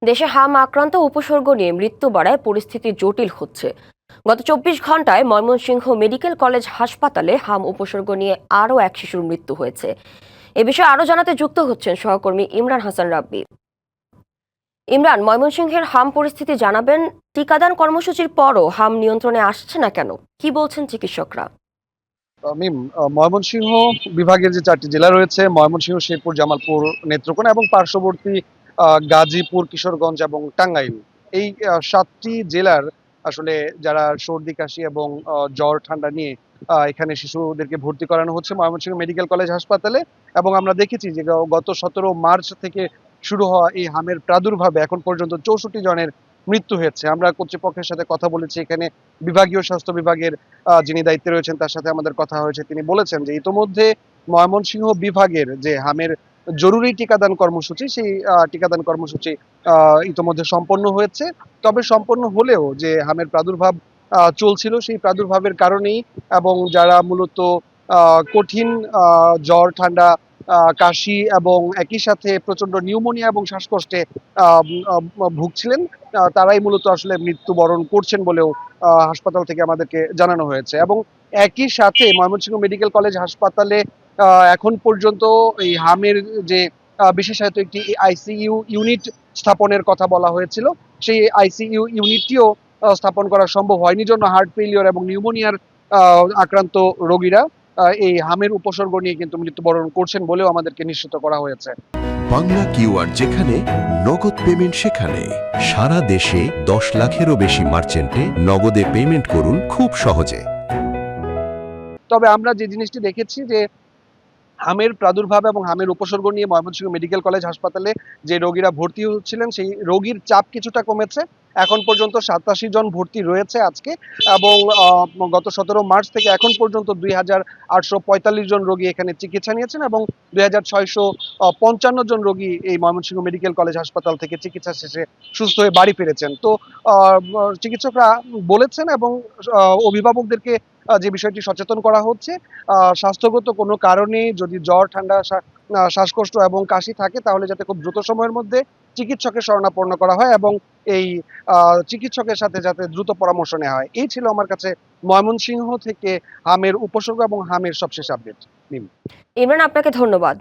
দেশে হাম আক্রান্ত উপসর্গ নিয়ে মৃত্যু বাড়ায় পরিস্থিতি জটিল হচ্ছে। গত 24 ঘন্টায় ময়মনসিংহ মেডিকেল কলেজ হাসপাতালে হাম উপসর্গ নিয়ে আরও এক শিশুর মৃত্যু হয়েছে। এ বিষয়ে আরও জানাতে যুক্ত হচ্ছেন সহকর্মী ইমরান হাসান রাব্বি। ইমরান, ময়মনসিংহের হাম পরিস্থিতি জানাবেন। টিকাদান কর্মসূচির পরও হাম নিয়ন্ত্রণে আসছে না কেন, কি বলছেন চিকিৎসকরা? মিম ময়মনসিংহ বিভাগের যে 4টি জেলা রয়েছে, ময়মনসিংহ, শেরপুর, জামালপুর, নেত্রকোনা এবং পার্শ্ববর্তী গাজীপুর, কিশোরগঞ্জ এবং টাঙ্গাইল, এই 7টি জেলার আসলে যারা সর্দি কাশি এবং জ্বর ঠান্ডা নিয়ে এখানে শিশুদেরকে ভর্তি করানো হচ্ছে ময়মনসিংহ মেডিকেল কলেজ হাসপাতালে। এবং আমরা দেখেছি যে গত 17 মার্চ থেকে শুরু হওয়া এই হামের প্রাদুর্ভাবে এখন পর্যন্ত 64 জনের মৃত্যু হয়েছে। আমরা কর্তৃপক্ষের সাথে কথা বলেছি, এখানে বিভাগীয় স্বাস্থ্য বিভাগের যিনি দায়িত্বে রয়েছেন তার সাথে আমাদের কথা হয়েছে। তিনি বলেছেন যে ইতোমধ্যে ময়মনসিংহ বিভাগের যে হামের জরুরি টিকাদান কর্মসূচি, সেই টিকাদান কর্মসূচি ইতোমধ্যে সম্পন্ন হয়েছে। তবে সম্পন্ন হলেও যে হামের প্রাদুর্ভাব চলছিল, সেই প্রাদুর্ভাবের কারণেই এবং যারা মূলত কঠিন জ্বর, ঠান্ডা, কাশি এবং একই সাথে প্রচন্ড নিউমোনিয়া এবং শ্বাসকষ্টে ভুগছিলেন, তারাই মূলত আসলে মৃত্যুবরণ করছেন বলেও হাসপাতাল থেকে আমাদেরকে জানানো হয়েছে। এবং একই সাথে ময়মনসিংহ মেডিকেল কলেজ হাসপাতালে এখন পর্যন্ত এই হামের যে বিশেষায়িত একটি আইসিইউ ইউনিট স্থাপনের কথা বলা হয়েছিল, সেই আইসিইউ ইউনিটটিও স্থাপন করা সম্ভব হয়নি জন্য হার্ট ফেলিওর এবং নিউমোনিয়ার আক্রান্ত রোগীরা এই হামের উপসর্গ নিয়ে কিন্তু মৃত্যুবরণ করছেন বলেও আমাদেরকে নিশ্চিত করা হয়েছে। বাংলা কিউআর যেখানে, নগদ পেমেন্ট সেখানে। সারা দেশে 10 লাখেরও বেশি মার্চেন্টে নগদে পেমেন্ট করুন খুব সহজে। তবে আমরা যে জিনিসটি দেখেছি যে হামের প্রাদুর্ভাব এবং হামের উপসর্গ নিয়ে ময়মনসিংহ মেডিকেল কলেজ হাসপাতালে যে রোগীরা ভর্তি হচ্ছিলেন, সেই রোগীর চাপ কিছুটা কমেছে। এখন পর্যন্ত 87 জন ভর্তি রয়েছে আজকে। এবং গত 17 মার্চ থেকে এখন পর্যন্ত 2845 জন রোগী এখানে চিকিৎসা নিয়েছেন এবং 2655 জন রোগী এই ময়মনসিংহ মেডিকেল কলেজ হাসপাতাল থেকে চিকিৎসা শেষে সুস্থ হয়ে বাড়ি ফিরেছেন। তো চিকিৎসকরা বলেছেন এবং অভিভাবকদেরকে যে বিষয়টি সচেতন করা হচ্ছে, স্বাস্থ্যগত কোনো কারণে যদি জ্বর, ঠান্ডা, শ্বাসকষ্ট এবং কাশি থাকে তাহলে যাতে খুব দ্রুত সময়ের মধ্যে চিকিৎসকের শরণাপন্ন করা হয় এবং এই চিকিৎসকের সাথে যাতে দ্রুত পরামর্শ নেওয়া হয়। এই ছিল আমার কাছে ময়মনসিংহ থেকে হামের উপসর্গ এবং হামের সবশেষ আপডেট। ইমরান, আপনাকে ধন্যবাদ।